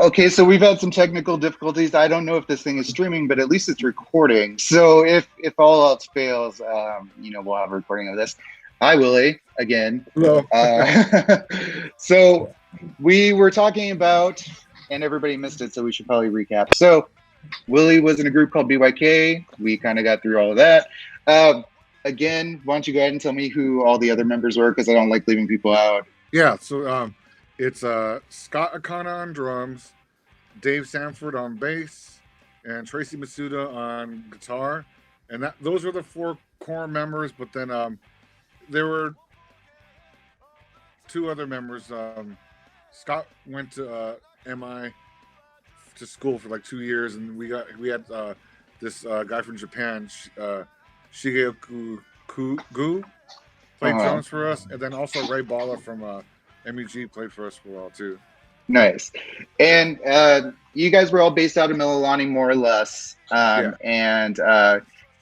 Okay, so we've had some technical difficulties. I don't know if this thing is streaming, but at least it's recording. So if all else fails, we'll have a recording of this. Hi, Willie, again. Hello. So we were talking about, and everybody missed it, so we should probably recap. So Willie was in a group called B.Y.K. We kind of got through all of that. Again, why don't you go ahead and tell me who all the other members were, because I don't like leaving people out. Yeah, so it's Scott Akana on drums, Dave Sanford on bass, and Tracy Masuda on guitar, and those were the four core members. But then there were two other members. Scott went to MI to school for like 2 years, and we had this guy from Japan, Shigeoku Gu, played drums for us, and then also Ray Bala from MEG played for us for a while too. Nice. And you guys were all based out of Mililani, more or less, and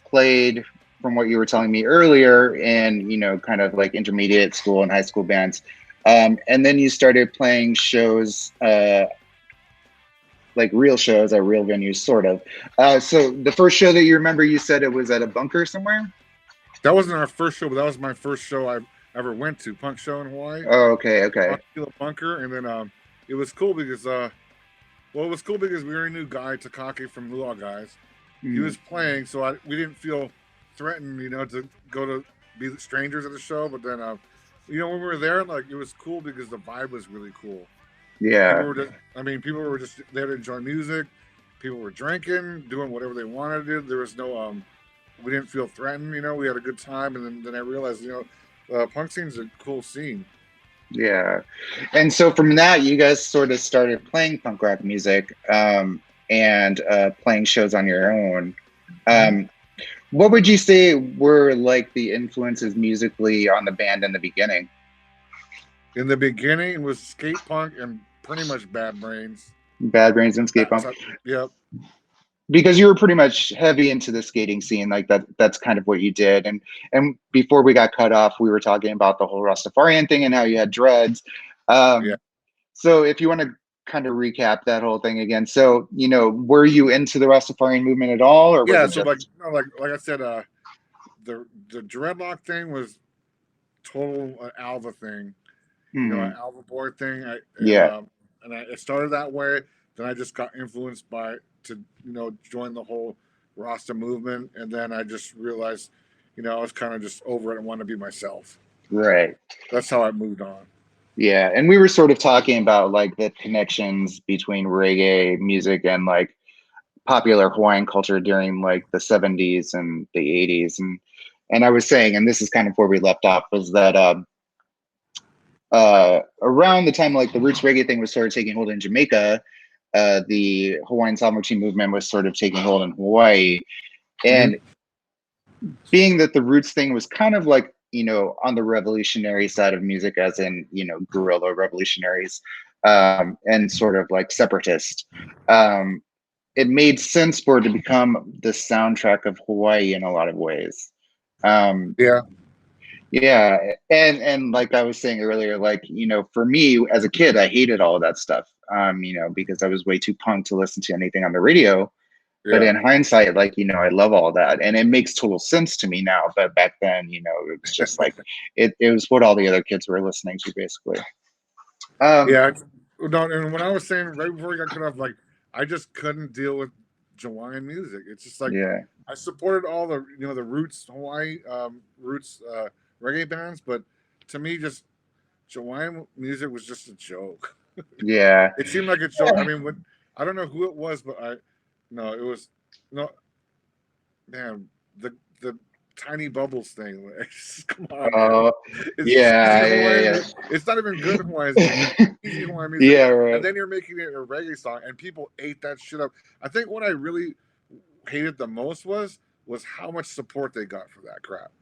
played, from what you were telling me earlier, in kind of like intermediate school and high school bands, and then you started playing shows, like real shows at real venues, sort of. So the first show that you remember, you said it was at a bunker somewhere? That wasn't our first show, but that was my first show I ever went to, punk show in Hawaii. Oh, okay. Bunker, and then it was cool because it was cool because we already knew Guy Takaki from Luau Guys. He was playing, so we didn't feel threatened, to go to be strangers at the show. But then, when we were there, like, it was cool because the vibe was really cool. Yeah. People were just there to enjoy music. People were drinking, doing whatever they wanted to do. There was no, we didn't feel threatened. We had a good time, and then I realized, punk scene's a cool scene. Yeah. And so from that, you guys sort of started playing punk rock music, and playing shows on your own. What would you say were like the influences musically on the band in the beginning? In the beginning, it was skate punk and pretty much Bad Brains. Bad Brains and skate punk. Yep. Because you were pretty much heavy into the skating scene, like that's kind of what you did. And before we got cut off, we were talking about the whole Rastafarian thing and how you had dreads. So if you want to kind of recap that whole thing again. So, were you into the Rastafarian movement at all? Or like I said, the dreadlock thing was total Alva thing. An Alva boy thing. And it started that way. Then I just got influenced to join the whole Rasta movement, and then I just realized, I was kind of just over it and wanted to be myself. Right. That's how I moved on. Yeah, and we were sort of talking about like the connections between reggae music and like popular Hawaiian culture during like the 70s and the 80s, and I was saying, and this is kind of where we left off, was that around the time like the roots reggae thing was sort of taking hold in Jamaica, the Hawaiian sovereignty movement was sort of taking hold in Hawaii. And being that the roots thing was kind of like, on the revolutionary side of music, as in, guerrilla revolutionaries, and sort of like separatist, it made sense for it to become the soundtrack of Hawaii in a lot of ways. Yeah. And like I was saying earlier, like, for me as a kid, I hated all of that stuff, because I was way too punk to listen to anything on the radio. Yeah. But in hindsight, like, I love all that, and it makes total sense to me now. But back then, it was just like, it was what all the other kids were listening to, basically. And when I was saying right before we got cut off, like, I just couldn't deal with Hawaiian music. It's just like, I supported all the, the roots Hawaii, roots reggae bands, but to me, just Hawaiian music was just a joke. Yeah. It seemed like a joke. I mean, I don't know who it was, but the Tiny Bubbles thing. Come on. It's not even good Hawaiian music. Easy Hawaiian music. Yeah, right. And then you're making it a reggae song, and people ate that shit up. I think what I really hated the most was how much support they got for that crap.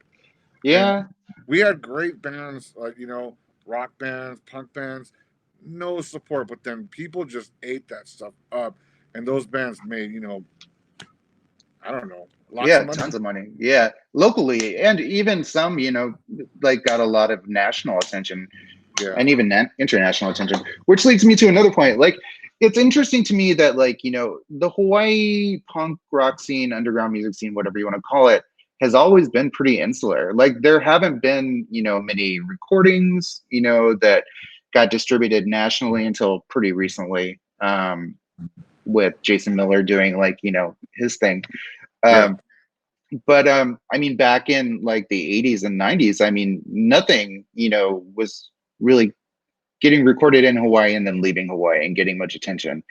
Yeah. And we had great bands, like, rock bands, punk bands, no support, but then people just ate that stuff up, and those bands made, I don't know, tons of money. Yeah, locally, and even some, like got a lot of national attention, and even international attention. Which leads me to another point. Like, it's interesting to me that, like, the Hawaii punk rock scene, underground music scene, whatever you want to call it, has always been pretty insular. Like, there haven't been, many recordings, that got distributed nationally until pretty recently, with Jason Miller doing, like, his thing. But I mean, back in like the 80s and 90s, I mean, nothing, was really getting recorded in Hawaii and then leaving Hawaii and getting much attention.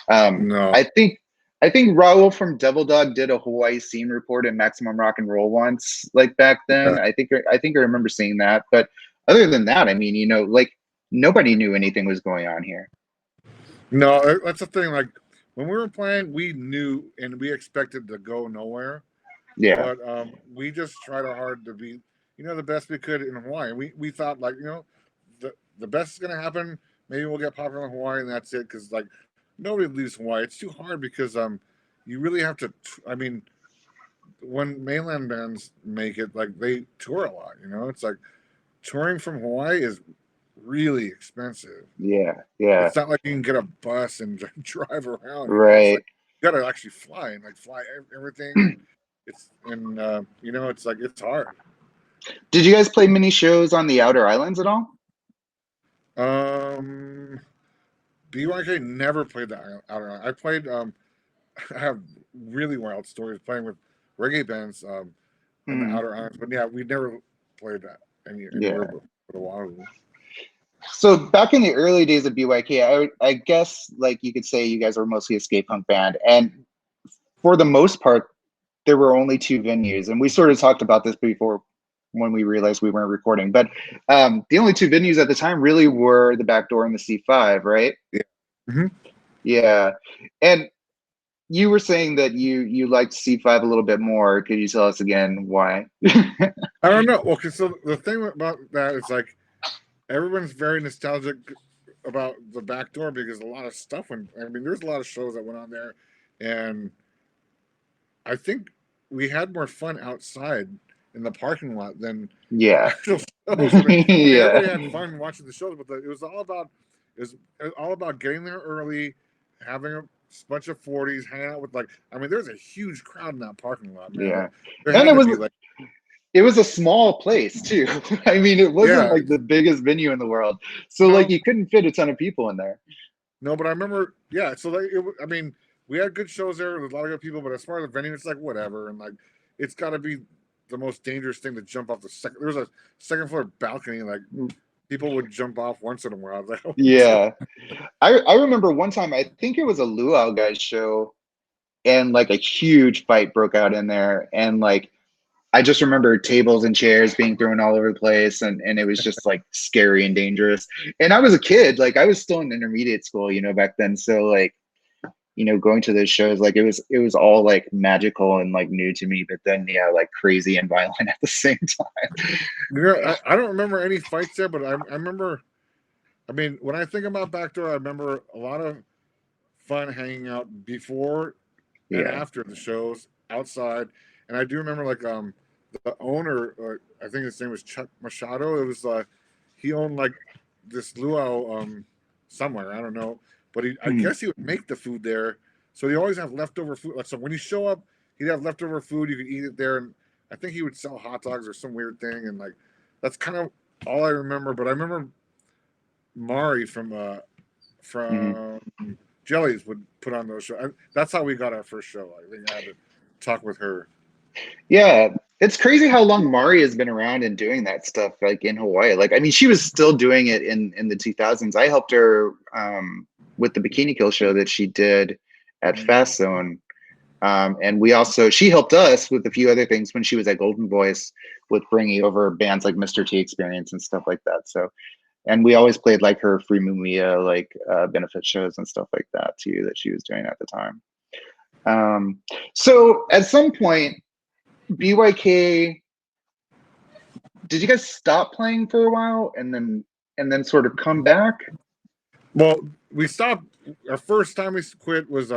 No. I think Raul from Devil Dog did a Hawaii scene report in Maximum Rock and Roll once, like back then. I think I remember seeing that. But other than that, I mean, like, nobody knew anything was going on here. No, that's the thing. Like, when we were playing, we knew and we expected to go nowhere. Yeah. But we just tried our hard to be, the best we could in Hawaii. We thought, like, the best is gonna happen. Maybe we'll get popular in Hawaii and that's it. Because, like, nobody leaves Hawaii. It's too hard because you really have to. I mean, when mainland bands make it, like, they tour a lot. It's like touring from Hawaii is really expensive. Yeah. Yeah. It's not like you can get a bus and drive around. It's Right. like you got to actually fly and, like, fly everything. And it's like it's hard. Did you guys play many shows on the outer islands at all? B.Y.K never played the outer island. I played. I have really wild stories playing with reggae bands in the Hmm. outer islands, but yeah, we never played that anywhere Yeah. but the Oahu. So back in the early days of BYK, I guess, like, you could say you guys were mostly a skate punk band, and for the most part, there were only two venues, and we sort of talked about this before when we realized we weren't recording. But the only two venues at the time really were the Back Door and the C5, right? Yeah. Mm-hmm. Yeah, and you were saying that you liked C5 a little bit more. Could you tell us again why? I don't know. Okay, so the thing about that is, like, everyone's very nostalgic about the Back Door because a lot of stuff went. I mean, there's a lot of shows that went on there, and I think we had more fun outside in the parking lot than the Yeah. actual shows. I mean, Yeah. everybody had fun watching the shows, but it was all about getting there early, having a bunch of 40s, hanging out with, like, I mean, there's a huge crowd in that parking lot, man. Yeah. There And had it to was be, like, it was a small place too. I mean, it wasn't yeah, like the biggest venue in the world. So, like, no, you couldn't fit a ton of people in there. no, but I remember, yeah. So, like, I mean, we had good shows there. There's a lot of good people, but as far as the venue, it's like whatever, and, like, it's got to be the most dangerous thing to jump off the second. There was a second floor balcony, like, people would jump off once in a while. I was like, oh, Yeah. I remember one time, I think it was a Luau guys show, and like a huge fight broke out in there. And like, I just remember tables and chairs being thrown all over the place, and it was just like scary and dangerous. And I was a kid, like I was still in intermediate school, back then. So like, going to those shows, like it was all like magical and like new to me, but then yeah, like crazy and violent at the same time. I don't remember any fights there, but I remember. I mean, when I think about Backdoor, I remember a lot of fun hanging out before and Yeah. after the shows outside. And I do remember, like, the owner, I think his name was Chuck Machado. It was he owned, like, this luau somewhere, I don't know, but I Hmm. guess he would make the food there, so he always have leftover food. Like, so when you show up, he'd have leftover food. You could eat it there, and I think he would sell hot dogs or some weird thing. And, like, that's kind of all I remember. But I remember Mari Hmm. from Jellies would put on those shows. That's how we got our first show. I think I had to talk with her. Yeah, it's crazy how long Mari has been around and doing that stuff, like in Hawaii. Like, I mean, she was still doing it in the 2000s. I helped her with the Bikini Kill show that she did at Fast Zone. And she helped us with a few other things when she was at Golden Voice, with bringing over bands like Mr. T Experience and stuff like that. So, and we always played like her Free Mumia, like benefit shows and stuff like that too, that she was doing at the time. So at some point, BYK, did you guys stop playing for a while and then sort of come back? Well, we stopped. Our first time we quit was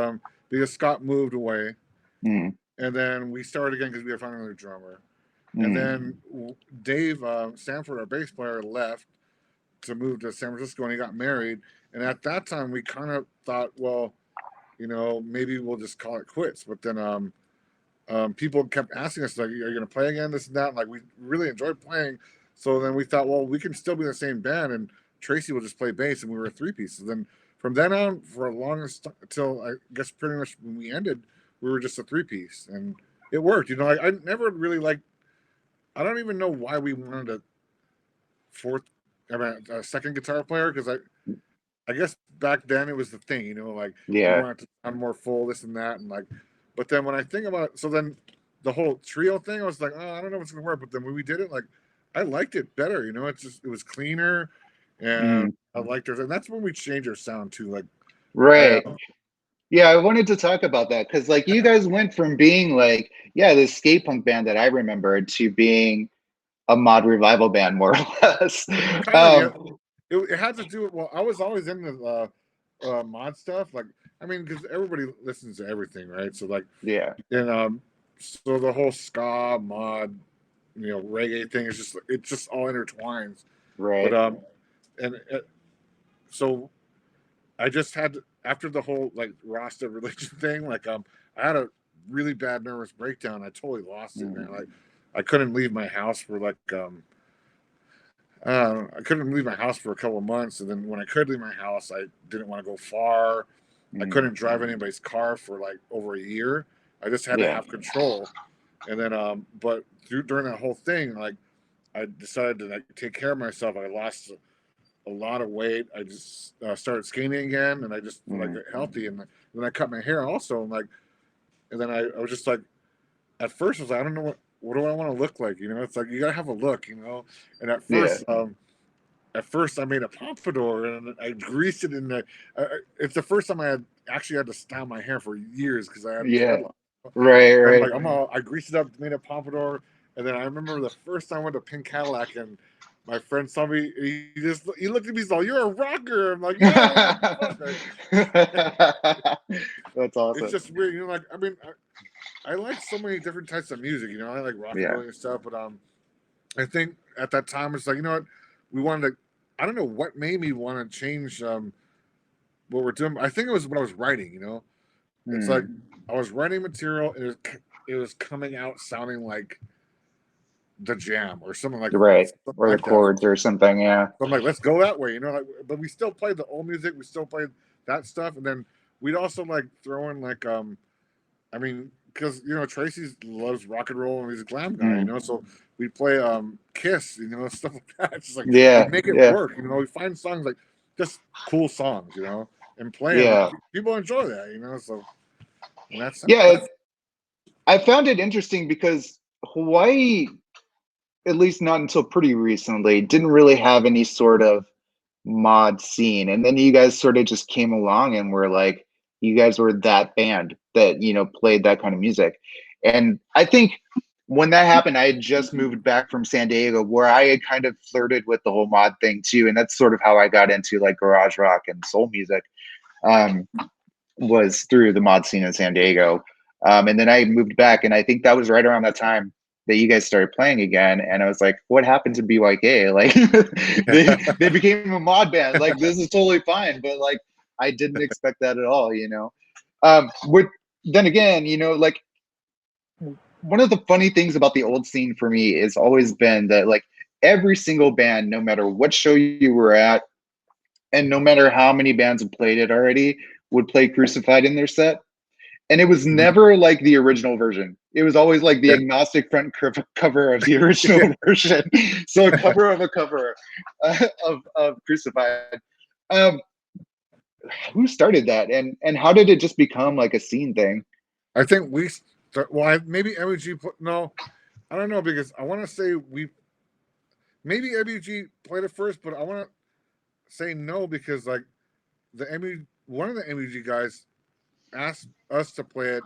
because Scott moved away, Mm. and then we started again because we had found another drummer. And Mm. then Dave Sanford, our bass player, left, to move to San Francisco, and he got married. And at that time, we kind of thought, well, maybe we'll just call it quits. But then people kept asking us, like, are you going to play again? This and that. And, like, we really enjoyed playing. So then we thought, well, we can still be in the same band, and Tracy will just play bass, and we were a three-piece. So then from then on, for a long until I guess pretty much when we ended, we were just a three-piece, and it worked. I never really liked. I don't even know why we wanted a second guitar player, because I guess back then it was the thing, like we wanted to sound more full, this and that, and like. But then when I think about it, so then the whole trio thing, I was like, oh, I don't know if it's gonna work. But then when we did it, like, I liked it better. It was cleaner, and I liked it. And that's when we changed our sound too. Like, right. Yeah, I wanted to talk about that because, like, you guys went from being like, this skate punk band that I remember to being a mod revival band, more or less. It had to do with, well, I was always in the mod stuff. Like, I mean, because everybody listens to everything, right? So, like, and so the whole ska mod, reggae thing is just all intertwines, right? But and so I just had after the whole like Rasta religion thing, like I had a really bad nervous breakdown. I totally lost it, man. Like I couldn't leave my house for like I couldn't leave my house for a couple of months, and then when I could leave my house, I didn't want to go far. I couldn't drive anybody's car for like over a year. I just had to have control. And then, but during that whole thing, like I decided to like take care of myself. I lost a lot of weight. I just started skating again, and I just like got healthy. And then I cut my hair also, and like, and then I was just like, at first I was like, I don't know what do I want to look like, It's like you gotta have a look, And at first I made a pompadour and I greased it in the. It's the first time I actually had to style my hair for years because I had dreadlocks. Right. I'm like I greased it up, made a pompadour, and then I remember the first time I went to Pink Cadillac and my friend saw me. He looked at me. He's like, "You're a rocker." I'm like, "Yeah." That's awesome. It's just weird, Like I mean, I like so many different types of music. I like rockabilly and stuff, but I think at that time it's like what we wanted to. I don't know what made me want to change what we're doing. I think it was when I was writing. It's like I was writing material and it was coming out sounding like the Jam or something like or like the chords or something. Yeah. So I'm like, let's go that way, but we still played the old music, we still played that stuff, and then we'd also like throw in like I mean, because Tracy loves rock and roll and he's a glam guy, so we play Kiss, stuff like that. It's just like we make it work, we find songs like just cool songs, and play them. People enjoy that, so and that's I found it interesting because Hawaii, at least not until pretty recently, didn't really have any sort of mod scene. And then you guys sort of just came along and were like, you guys were that band that, played that kind of music. And I think when that happened, I had just moved back from San Diego where I had kind of flirted with the whole mod thing too. And that's sort of how I got into like garage rock and soul music, was through the mod scene in San Diego. And then I moved back, and I think that was right around that time that you guys started playing again. And I was like, what happened to B.Y.K? Like they became a mod band. Like, this is totally fine. But like, I didn't expect that at all, then again, like one of the funny things about the old scene for me has always been that like every single band, no matter what show you were at, and no matter how many bands have played it already, would play Crucified in their set. And it was never like the original version. It was always like the agnostic front cover of the original version. So a cover of a cover of Crucified. Who started that, and how did it just become like a scene thing? I think maybe MEG. No, I don't know, because I want to say maybe MEG played it first, but I want to say no because like one of the MEG guys asked us to play it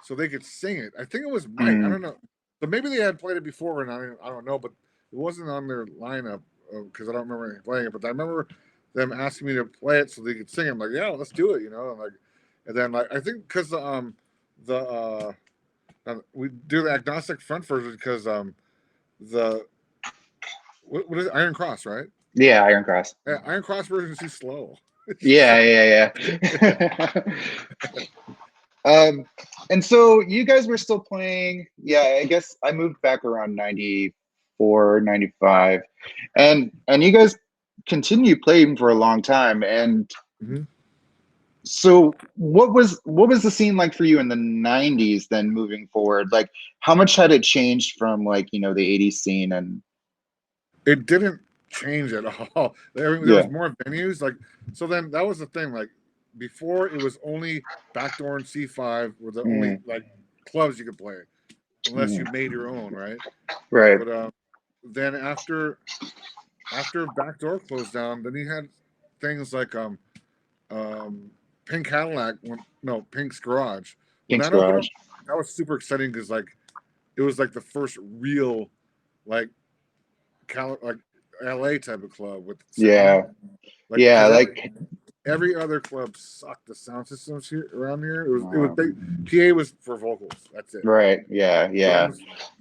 so they could sing it. I think it was Mike. I don't know. So maybe they had played it before, and I don't know, but it wasn't on their lineup because I don't remember playing it. But I remember them asking me to play it so they could sing it. I'm like, yeah, let's do it, and then like I think because we do the agnostic front version because the what is it? Iron Cross, right? Yeah, Iron Cross. Yeah, Iron Cross version is too slow. Yeah. And so you guys were still playing. Yeah, I guess I moved back around 94, 95, and you guys continued playing for a long time. And Mm-hmm. so what was the scene like for you in the 90s then moving forward? Like how much had it changed from like, the 80s scene and It didn't change at all. There yeah. was more venues, like, so then that was the thing. Like before, it was only Backdoor and C5 were the only Mhm, like clubs you could play, unless mhm. you made your own, right? Right. But then after Backdoor closed down, then you had things like um Pink Cadillac, no, Pink's Garage. When King's that opened up, Garage. that was super exciting because like it was like the first real like like LA type of club with sound. Yeah. Like Yeah, because like every other club sucked the sound systems here around here. It was um, big. PA was for vocals. That's it. right. Yeah.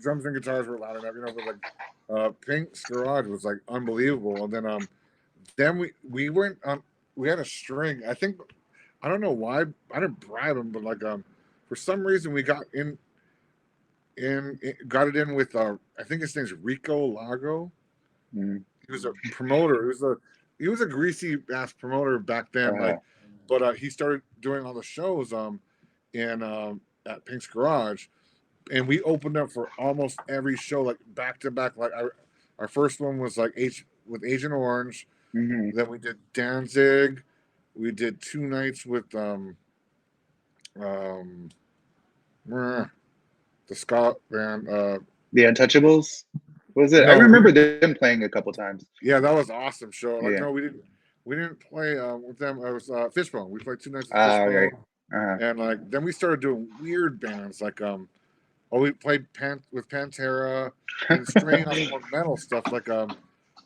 Drums and guitars were loud enough, but like Pink's Garage was like unbelievable. And then we went on. We had a string. I don't know why. I didn't bribe him, but like for some reason we got got it in with I think his name's Rico Lago. Mhm. He was a promoter. He was a greasy ass promoter back then. Uh-huh. Like, but he started doing all the shows in at Pink's Garage, and we opened up for almost every show, like back to back. Like our first one was like with Agent Orange. Mhm. Then we did Danzig. We did 2 nights with um the Scott band. The Untouchables? Was it? I No, remember them playing a couple times. yeah, that was an awesome show. Like, Yeah. no, we didn't play with them. It was Fishbone. We played 2 nights with Oh, right. Fishbone, Uh-huh. and like then we started doing weird bands like we played with Pantera and straying off more metal stuff like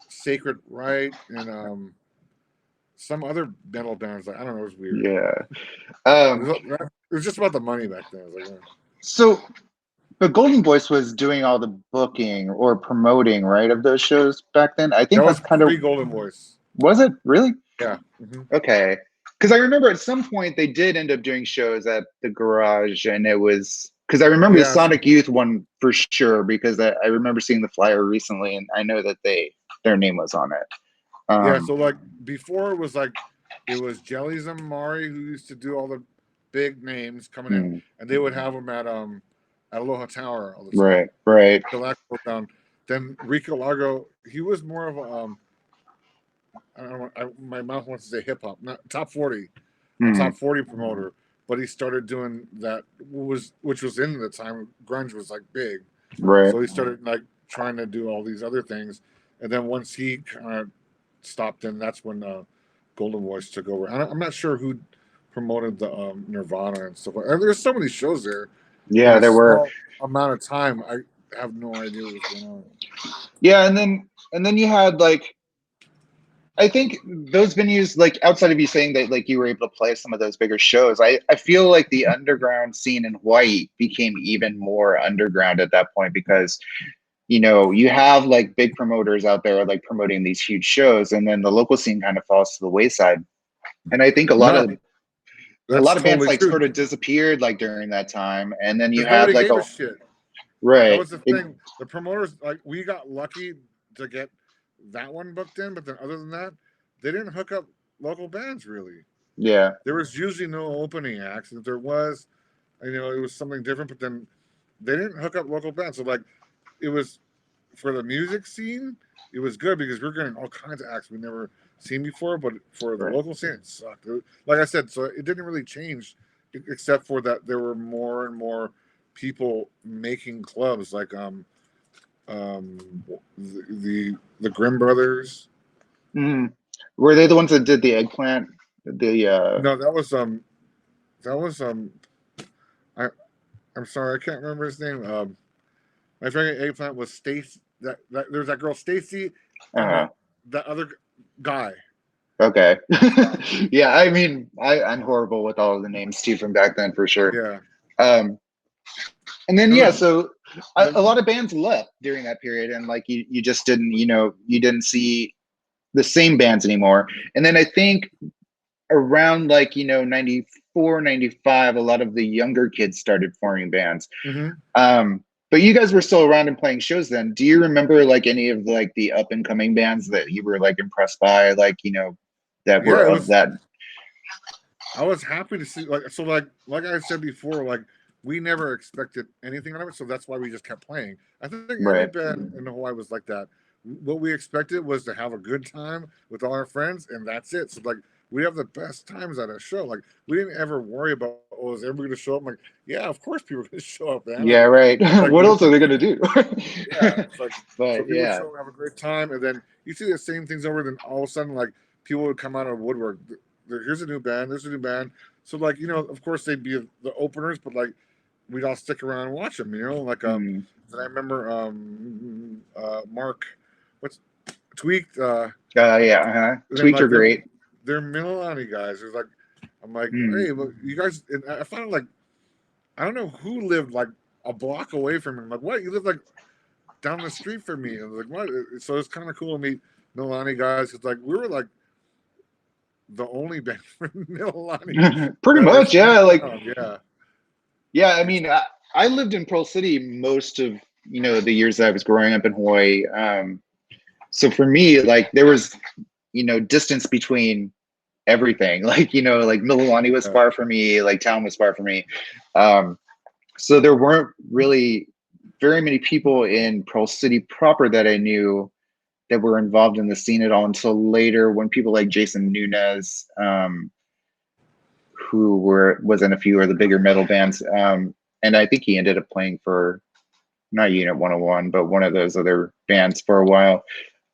Sacred Right and some other metal bands. Like I don't know, it was weird. Yeah. It Um, was, it was just about the money back then. I was like, so but Golden Voice was doing all the booking or promoting, right, of those shows back then. I that think that's was kind of pre-Golden Voice. was it really? Yeah. Mm-hmm. Okay. Because I remember at some point they did end up doing shows at the garage, and it was because I remember the Yeah. Sonic Youth one for sure because I remember seeing the flyer recently, and I know that their name was on it. Yeah. So like before it was Jellies and Mari who used to do all the big names coming in, Hmm. and they would have them at Aloha Tower all the time. Right. So that goes down. Then Rico Largo, he was more of a I don't know, my mouth wants to say hip hop, not top 40, a Hmm. top 40 promoter, but he started doing that which was in the time grunge was like big. Right. So he started like trying to do all these other things, and then once he kind of stopped, then that's when Golden Voice took over. I'm not sure who promoted the Nirvana and stuff. And there's so many shows there in Yeah, a there were. small amount of time. I have no idea what was going on. Yeah, and then you had like I think those venues, like outside of you saying that like you were able to play some of those bigger shows, I feel like the underground scene in Hawaii became even more underground at that point because you have like big promoters out there like promoting these huge shows, and then the local scene kind of falls to the wayside. And I think a lot No, of a that's lot of bands totally like true. sort of disappeared like during that time, and then you Because had nobody like gave a a shit. That right. was the thing. The promoters, like, we got lucky to get that one booked in, but then other than that, they didn't hook up local bands really. Yeah. There was usually no opening acts. If there was, it was something different. But then they didn't hook up local bands. So like, it was for the music scene, it was good because we're getting all kinds of acts we never seen before. But for the Right. local scene, it sucked. Like I said, so it didn't really change, except for that there were more and more people making clubs like um the Grimm brothers. Mhm. Were they the ones that did the eggplant? The No, that was I I'm sorry, I can't remember his name. My favorite eggplant was Stacy. There's that girl Stacy, and uh that other guy. okay. Yeah, I mean, I'm horrible with all of the names too from back then for sure. Yeah, Um, and then no, yeah, so a the, lot of bands left during that period, and like you just didn't, you didn't see the same bands anymore. And then I think around like, 94, 95, a lot of the younger kids started forming bands. But you guys were still around and playing shows then. Do you remember like any of like the up and coming bands that you were like impressed by, like, that were of that? I was happy to see, like I said before, like we never expected anything out of it, so that's why we just kept playing. I think every band in Hawaii was like that. What we expected was to have a good time with all our friends, and that's it. So like we have the best times at a show. Like we didn't ever worry about, oh, is everybody going to show up? I'm like, yeah, of course people are going to show up, man. Yeah, right. Like, what else are they going to do? Yeah, it's like, but so people show up, have a great time, and then you see the same things over. Then all of a sudden, like people would come out of woodwork. Here's a new band. There's a new band. So like of course they'd be the openers, but like we'd all stick around and watch them. Like and I remember Mark, what's Tweaked. Tweaked are great. They're Mililani guys. It's like I'm like, hey, look, you guys. And I found like I don't know who lived like a block away from me. I'm like, what? You live like down the street from me? And I was like, what? So it's kind of cool to meet Mililani guys. It's like we were like the only band from Mililani. Pretty much, yeah. Like, yeah. I mean, I lived in Pearl City most of the years that I was growing up in Hawaii. So for me, like there was distance between everything. Like like Mililani was far from me. Like town was far from me. So there weren't really very many people in Pearl City proper that I knew that were involved in the scene at all until later, when people like Jason Nunez, who was in a few of the bigger metal bands, and I think he ended up playing for not Unit 101, but one of those other bands for a while.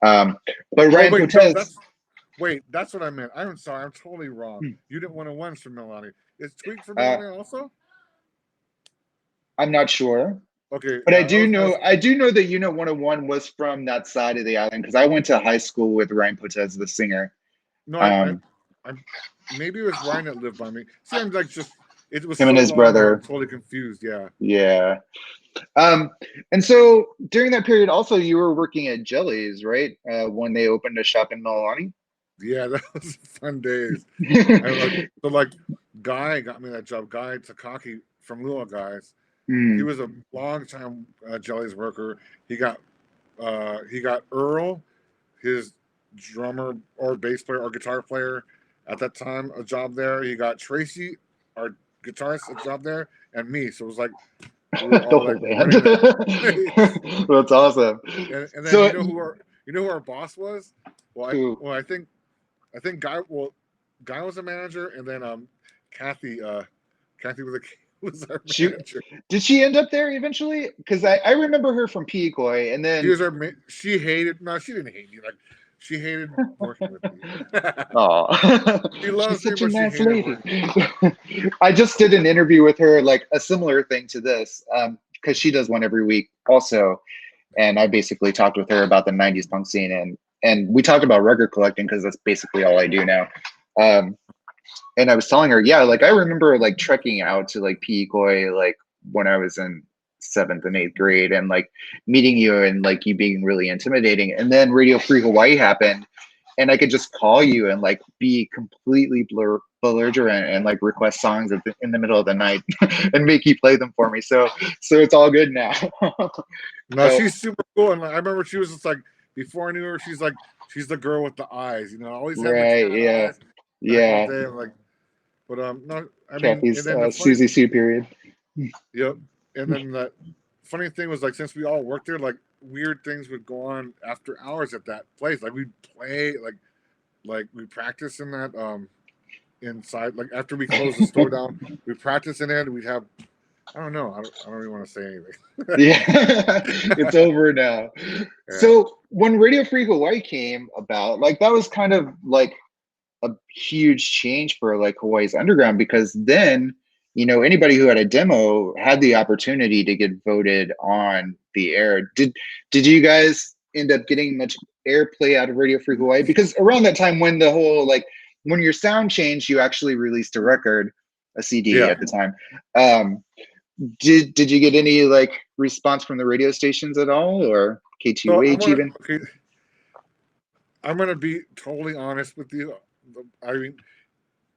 But Ryan Potez. That's what I meant. I'm sorry, I'm totally wrong. Unit 101's from Mililani. Is Tweak from Mililani also? I'm not sure. Okay, but I do know that Unit 101 was from that side of the island, because I went to high school with Ryan Potez, the singer. No, I maybe it was Ryan that lived by me. See, I'm like it was him and his brother. I'm totally confused. Yeah. Yeah. And so during that period, also you were working at Jellies, right? When they opened a shop in Mililani. Yeah, that was fun days. So Guy got me that job. Guy Takaki from Lua Guys. He was a long time Jellies worker. He got Earl, his drummer or bass player or guitar player at that time, a job there. He got Tracy, our guitarist, a job there, and me. So it was like we were all like running that. That's awesome. And then so, you know who our boss was? Well, I think Guy was a manager, and then Kathy was our manager. Did she end up there eventually? Because I remember her from B.Y.K, and then she didn't hate me. Like she hated working with me. Oh, she loves She's such a nice lady. I just did an interview with her, like a similar thing to this, because she does one every week also, and I basically talked with her about the '90s punk scene, and we talked about record collecting because that's basically all I do now. And I was telling her, yeah, like I remember like trekking out to like B.Y.K, like when I was in 7th and 8th grade, and like meeting you and like you being really intimidating. And then Radio Free Hawaii happened, and I could just call you and like be completely belligerent and like request songs in the middle of the night and make you play them for me. So it's all good now. No, she's super cool. And I remember she was just like, before I knew her, she's the girl with the eyes, always had right, the yeah. eyes. Yeah. Day, like, but no, I Kathy's, mean, Susie Sue period. Yep. And then the funny thing was, like, since we all worked there, like weird things would go on after hours at that place. Like we'd play, like we practice in that inside. Like after we closed the store down, we practice in it. We'd have, I don't know, I don't even want to say anything. Yeah, it's over now. Yeah. So when Radio Free Hawaii came about, like that was kind of like a huge change for like Hawaii's underground, because then anybody who had a demo had the opportunity to get voted on the air. Did you guys end up getting much airplay out of Radio Free Hawaii? Because around that time, when the whole when your sound changed, you actually released a CD at the time. Did you get any like response from the radio stations at all, or K2H even? Okay. I'm gonna be totally honest with you. I mean,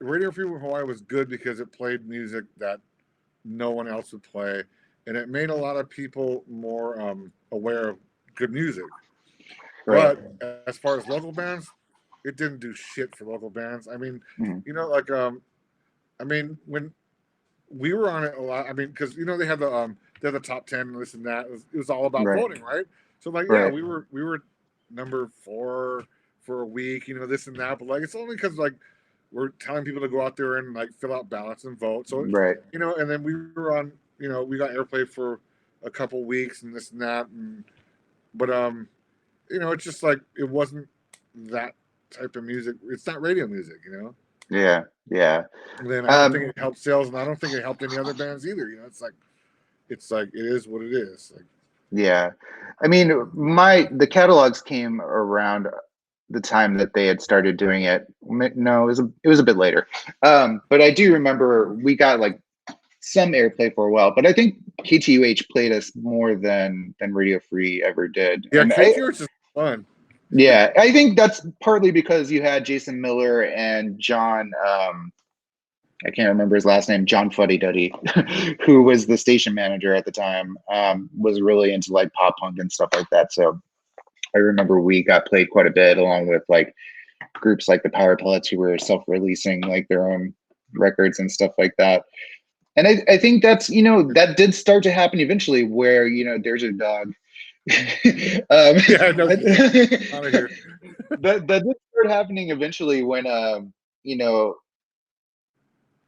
Radio Free Hawaii was good because it played music that no one else would play, and it made a lot of people more aware of good music. Right. But as far as local bands, it didn't do shit for local bands. I mean, Mhm. like I mean when we were on it a lot. I mean, because they're the top 10 and this and that. It was all about Right. voting, right? So like, yeah, Right. we were number 4 for a week, this and that. But like, it's only because like we're telling people to go out there and like fill out ballots and vote. So Right. and then we were on, we got airplay for a couple weeks and this and that, and but it's just like it wasn't that type of music. It's not radio music. Yeah. Yeah. And then I don't think Um, it helped sales, and I don't think it helped any other bands either. It's like it is what it is. Like, yeah. I mean, the catalogs came around the time that they had started doing it. No, it was a bit later. But I do remember we got like some airplay for a while, but I think KTUH played us more than Radio Free ever did. yeah, And I, KTR is just fun. yeah, I think that's partly because you had Jason Miller and John, I can't remember his last name, John Fuddy Duddy, who was the station manager at the time, was really into like pop punk and stuff like that. So I remember we got played quite a bit along with like groups like the Power Pellets who were self-releasing like their own records and stuff like that. And I think that's, that did start to happen eventually where, there's a dog. Yeah, I know. that, Out of here. that did start happening eventually when, you know,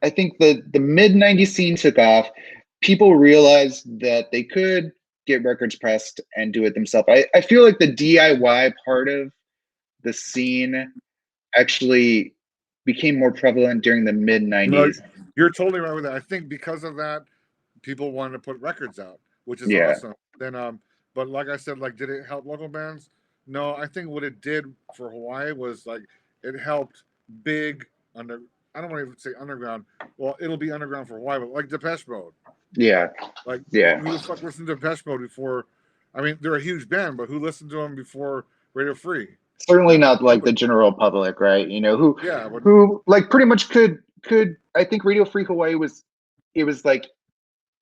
I think the mid 90s scene took off. People realized that they could get records pressed and do it themselves. I feel like the DIY part of the scene actually became more prevalent during the mid No, 90s. you're totally right with that. I think because of that, people wanted to put records out, which is Yeah. awesome. Then, but like I said, like, did it help local bands? No, I think what it did for Hawaii was like it helped big under. I don't want to even say underground. Well, it'll be underground for Hawaii, but like Depeche Mode. Yeah. Like, Yeah. who the fuck listened to Depeche Mode before? I mean, they're a huge band, but who listened to them before Radio Free? Certainly not like the Nobody. general public, right? Who Yeah, but who like pretty much could I think Radio Free Hawaii was like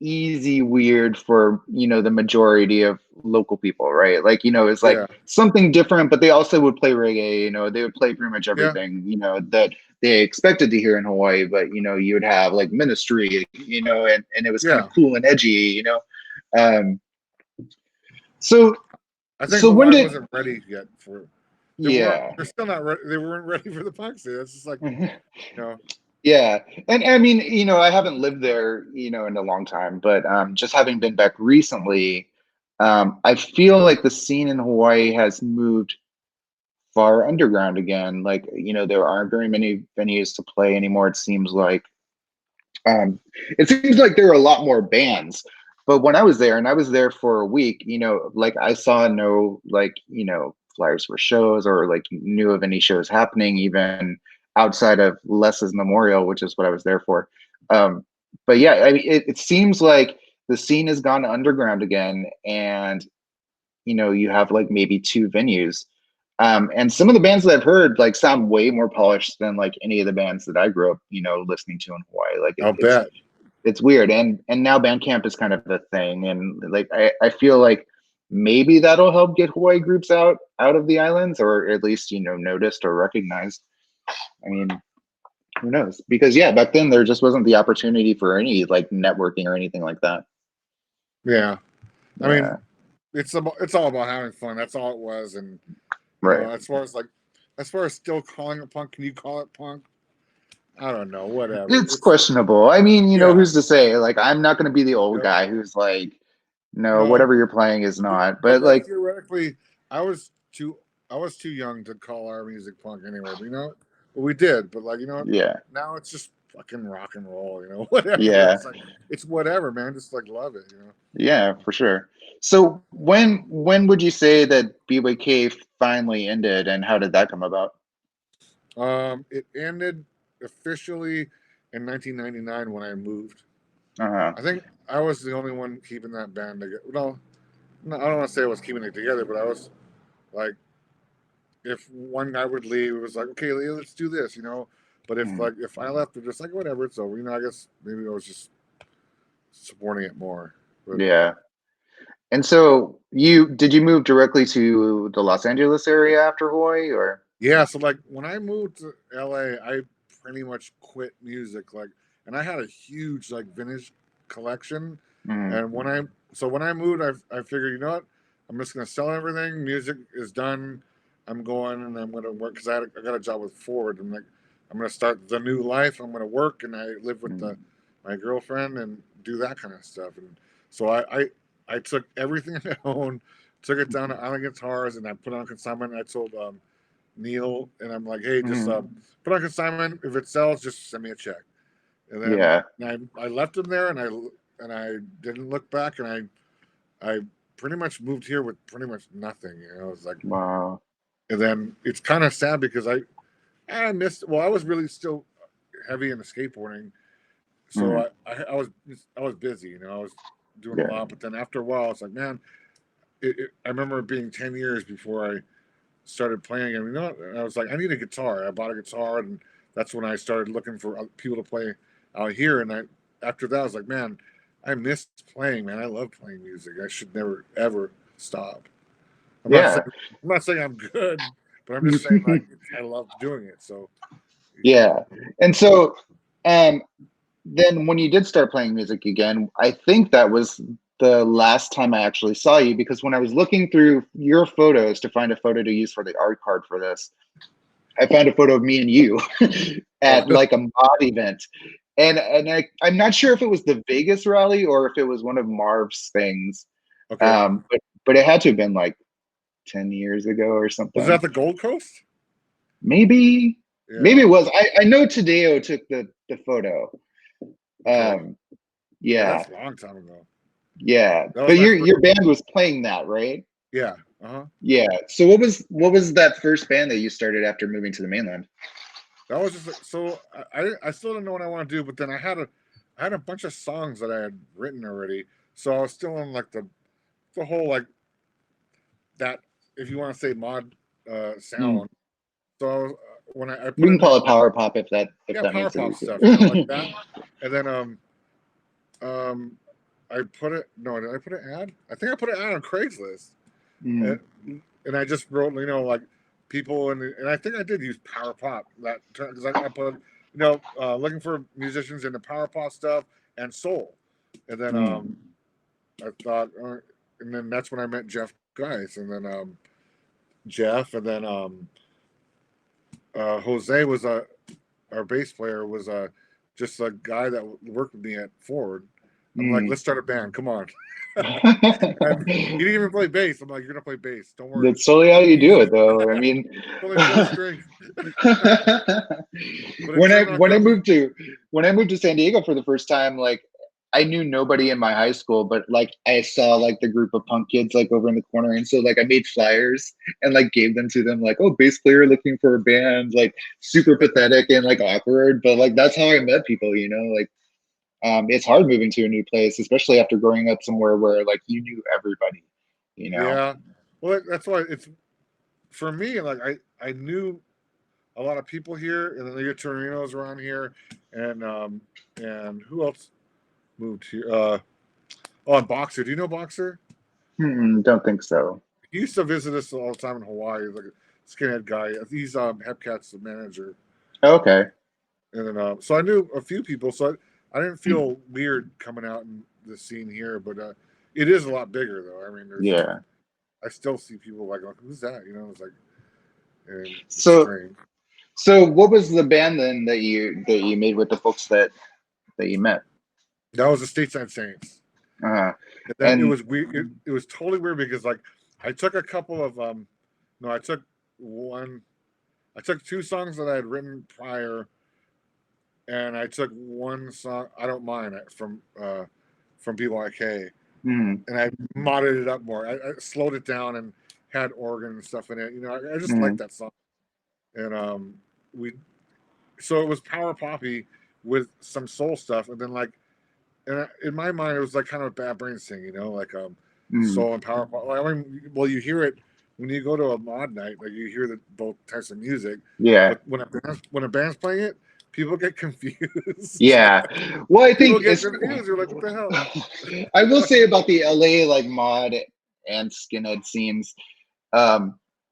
easy weird for the majority of local people, right? Like it's like yeah, something different, but they also would play reggae. They would play pretty much yeah, everything that they expected to hear in Hawaii. But you would have like Ministry, and it was kind of yeah. cool and edgy. um so I think so when Hawaii did wasn't ready yet for. They weren't. yeah. They're still not ready. They weren't ready for the punk scene. It's just like, you know, Yeah. And I mean, I haven't lived there, in a long time, but just having been back recently, I feel like the scene in Hawaii has moved far underground again. Like, there aren't very many venues to play anymore, it seems like. Um, it seems like there are a lot more bands. But when I was there, and I was there for a week, like I saw no like, flyers for shows or like knew of any shows happening, even outside of Les's Memorial, which is what I was there for. Um, but yeah, I mean, it seems like the scene has gone underground again, and you have like maybe two venues. And some of the bands that I've heard like sound way more polished than like any of the bands that I grew up, listening to in Hawaii. Like I'll it's bet. it's weird, and now Bandcamp is kind of a thing, and like I feel like maybe that'll help get Hawaii groups out of the islands, or at least noticed or recognized. I mean, who knows? Because yeah, back then there just wasn't the opportunity for any like networking or anything like that. Yeah, I mean, Yeah, it's all about having fun. That's all it was. And right. as far as still calling it punk, can you call it punk? I don't know. Whatever. It's questionable. I mean, Yeah. who's to say? Like, I'm not going to be the old Yep. guy who's like, no, No, whatever you're playing is not. but But like, theoretically, I was too I was too young to call our music punk anyway. But but we did. But like yeah, now it's just fucking rock and roll. Whatever. yeah, It's whatever, man. Just like love it. yeah, for sure. So when would you say that B.Y.K finally ended, and how did that come about? It ended officially in 1999 when I moved. Uh-huh. I think I was the only one keeping that band together. No, I don't want to say I was keeping it together, but I was like, if one guy would leave, it was like, okay, let's do this, you know. But if I left, they're just like, whatever, it's over. You know, I guess maybe I was just supporting it more. But Yeah. And so did you move directly to the Los Angeles area after Hawaii, or? yeah, so like when I moved to LA, I pretty much quit music. Like, and I had a huge like vintage collection. Mm, And when I moved, I figured, you know what, I'm just gonna sell everything. Music is done. I'm going and I'm gonna work because I got a job with Ford. I'm like, I'm gonna start the new life. I'm gonna work and I live with mm, my girlfriend and do that kind of stuff. And so I took everything I owned, took it down to Island Guitars, and I put on consignment. I told Neil, and I'm like, hey, just mm, put on consignment. If it sells, just send me a check. And then yeah. I left him there, and I didn't look back, and I pretty much moved here with pretty much nothing. You know, it's like, Wow. and then it's kind of sad because I missed. Well, I was really still heavy into skateboarding, so Mm, I was busy. You know, I was doing a yeah. lot, but then after a while, it's like, man, I remember it being 10 years before I started playing. And you know, I was like, I need a guitar. I bought a guitar, and that's when I started looking for people to play out here. And after that, I was like, man, I missed playing. Man, I love playing music. I should never ever stop. I'm not Yeah. saying I'm not saying I'm good, but I'm just saying like I love doing it. So Yeah. And so, um, then when you did start playing music again, I think that was the last time I actually saw you, because when I was looking through your photos to find a photo to use for the art card for this, I found a photo of me and you oh, at like a mod event. I'm not sure if it was the Vegas rally or if it was one of Marv's things. okay. But it had to have been like 10 years ago or Was something. that the Gold Coast? Maybe, maybe Yeah. it was. I know Tadeo took the photo. Okay. Um, Yeah, yeah, that's a long time ago. yeah. That was But my first. your band was playing that, right? Yeah. Uh huh. Yeah. So what was that first band that you started after moving to the mainland? That was just so I still didn't know what I want to do, but then I had a bunch of songs that I had written already, so I was still in like the whole like that, if you want to say mod Mm. sound. So when I We put can in call it power pop if yeah, that power makes it pop easier. stuff, you know, like that, and then um I put it no did I put an ad? I think I put an ad on Craigslist, Mm, and, and I just wrote, you know, like people, and I think I did use power pop that term because I put, you know, looking for musicians in the power pop stuff and soul, and then mm, I thought, and then that's when I met Jeff Geis, and then Jeff, and then Jose was our bass player was just a guy that worked with me at Ford. I'm like, mm. let's start a band. Come on. And he didn't even play bass. I'm like, you're gonna play bass. Don't worry. That's totally how you do it, Easy. though. I mean, Only four strings. But it turned out when I good. moved to San Diego for the first time, like I knew nobody in my high school, but like I saw like the group of punk kids like over in the corner, and so like I made flyers and like gave them to them, like, oh, bass player looking for a band, like super pathetic and like awkward, but like that's how I met people, you know, like it's hard moving to a new place, especially after growing up somewhere where like you knew everybody, you know. Yeah. Well, that's why it's for me. Like I knew a lot of people here, and then the Torino's around here, and who else moved here? Oh, and Boxer. Do you know Boxer? Don't think so. He used to visit us all the time in Hawaii. He's like a skinhead guy. He's Hepcat's manager, Okay. and then so I knew a few people. So I didn't feel weird coming out in the scene here, but it is a lot bigger though. I mean, there's Yeah. I still see people like, who's that? You know, it's like, and it's So strange. so what was the band then that you made with the folks that you met? That was the Stateside Saints. Uh, And then it and was weird. It was totally weird because like I took a couple of no, I took one. I took two songs that I had written prior, and I took one song. I don't mind it from B.Y.K, mm, and I modded it up more. I slowed it down and had organ and stuff in it. You know, I just like mm, that song, and we so it was power poppy with some soul stuff, and then like, and in my mind, it was like kind of a Bad Brains thing, you know, like mm, soul and power pop. I mean, well, you hear it when you go to a mod night, like you hear both types of music. Yeah. But when a band's playing it, people get confused. Yeah. Well, I People think get confused. You're like, what the hell? I will say about the LA like mod and skinhead scenes,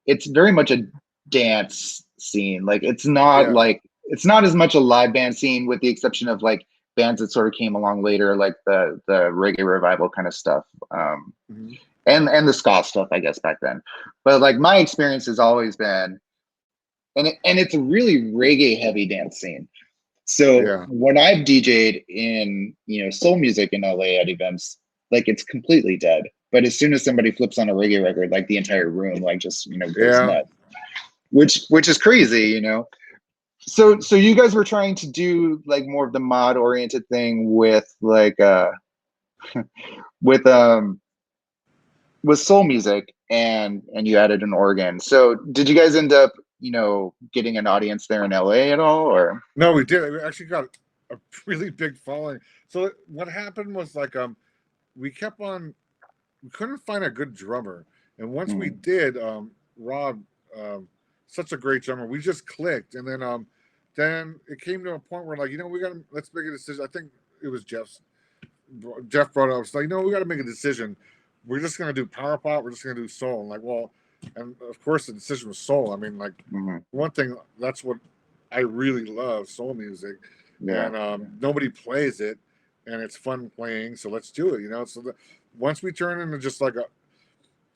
it's very much a dance scene. Like it's not as much a live band scene, with the exception of like bands that sort of came along later, like the reggae revival kind of stuff. Mm-hmm. And the ska stuff, I guess, back then. But like my experience has always been, and it's a really reggae heavy dance scene. So Yeah. when I've DJ'd in, soul music in LA at events, like it's completely dead. But as soon as somebody flips on a reggae record, like the entire room, like just, goes Yeah. nuts, which is crazy, So you guys were trying to do like more of the mod oriented thing with like, with, with soul music, and you added an organ. So did you guys end up, getting an audience there in LA at all, or? No, we did. We actually got a really big following. So what happened was like we kept on, we couldn't find a good drummer, and once we did, Rob, such a great drummer, we just clicked, and then it came to a point where like we got to let's make a decision. I think it was Jeff brought it up. It's like we got to make a decision. We're just gonna do power pop. We're just gonna do soul. And like, well, and of course the decision was soul. I mean, like one thing that's what I really love, soul music, Yeah. and nobody plays it, and it's fun playing. So let's do it. So once we turn into just like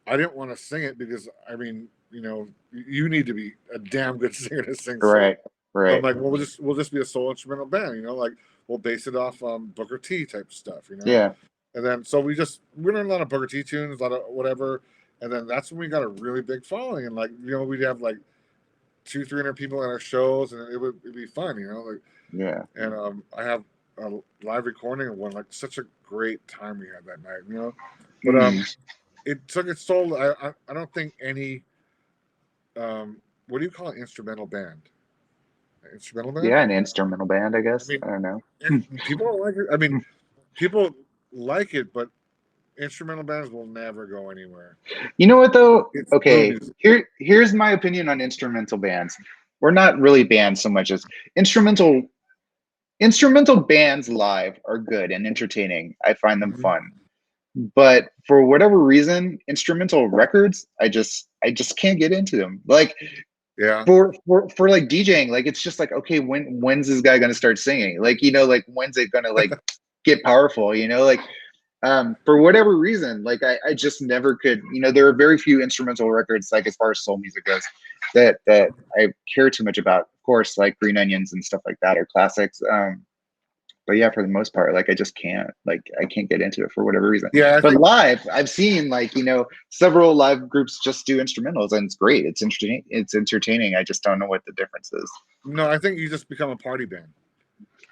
I didn't want to sing it because I mean, you need to be a damn good singer to sing soul. Right. So I'm like, well, we'll just be a soul instrumental band. Like we'll base it off Booker T type stuff. Yeah. And then so we learned a lot of Booker T tunes, a lot of whatever. And then that's when we got a really big following, and like we'd have like 200-300 people at our shows, and it'd be fun, like Yeah. And I have a live recording of one, like such a great time we had that night, But it took its toll. I don't think any what do you call an instrumental band? Instrumental band? Yeah, an instrumental band, I guess. I don't know. People don't like it. I mean, people like it, but instrumental bands will never go anywhere. You know what though? It's Okay, here's my opinion on instrumental bands. We're not really bands so much as instrumental bands live are good and entertaining. I find them fun. But for whatever reason, instrumental records, I just can't get into them. Like for like DJing, like it's just like, okay, when's this guy gonna start singing? Like, like when's it gonna like get powerful, like for whatever reason, like I just never could, there are very few instrumental records, like as far as soul music goes, that I care too much about. Of course, like Green Onions and stuff like that are classics. But yeah, for the most part, like I just can't, like I can't get into it for whatever reason. Yeah, but live, I've seen like, several live groups just do instrumentals, and it's great. It's interesting. It's entertaining. I just don't know what the difference is. No, I think you just become a party band.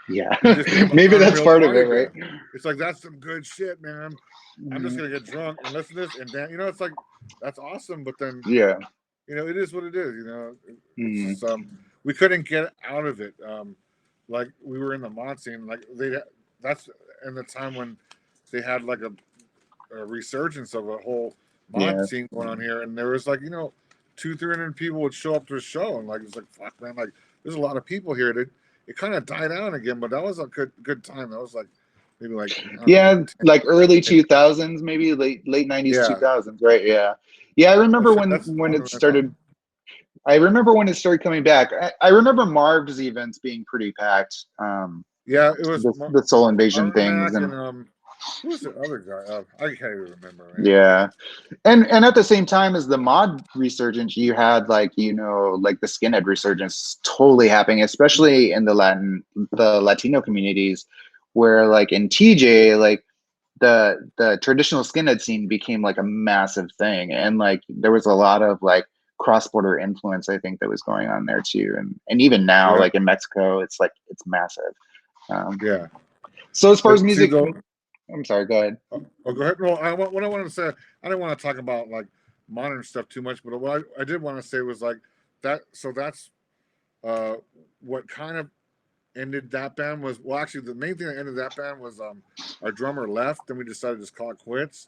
Yeah, maybe that's part of it, right? It's like, that's some good shit, man. I'm just gonna get drunk and listen to this, and then it's like that's awesome. But then it is what it is. It's just, we couldn't get out of it. Like we were in the mod scene, like that's in the time when they had like a resurgence of a whole mod scene going on here, and there was like 200-300 people would show up to a show, and like it's like, fuck, man, like there's a lot of people here. It kind of died down again, but that was a good time. That was like maybe like like early 2000s, maybe late 90s, 2000s, right? Yeah. I remember when it started. I remember when it started coming back. I remember Marv's events being pretty packed. Yeah, it was the Soul Invasion things, and who was the other guy? I can't even remember. Man. Yeah, and at the same time as the mod resurgence, you had like like the Skinhead Resurgence totally happening, especially in the Latino communities, where like in TJ, like the traditional skinhead scene became like a massive thing, and like there was a lot of like cross-border influence, I think, that was going on there too, and even now, like in Mexico, it's like it's massive. So as far as music, I'm sorry, go ahead. Oh, go ahead. No, what I wanted to say, I didn't want to talk about like modern stuff too much, but what I did want to say was like that. So that's what kind of ended that band actually the main thing that ended that band was our drummer left, and we decided to just call it quits.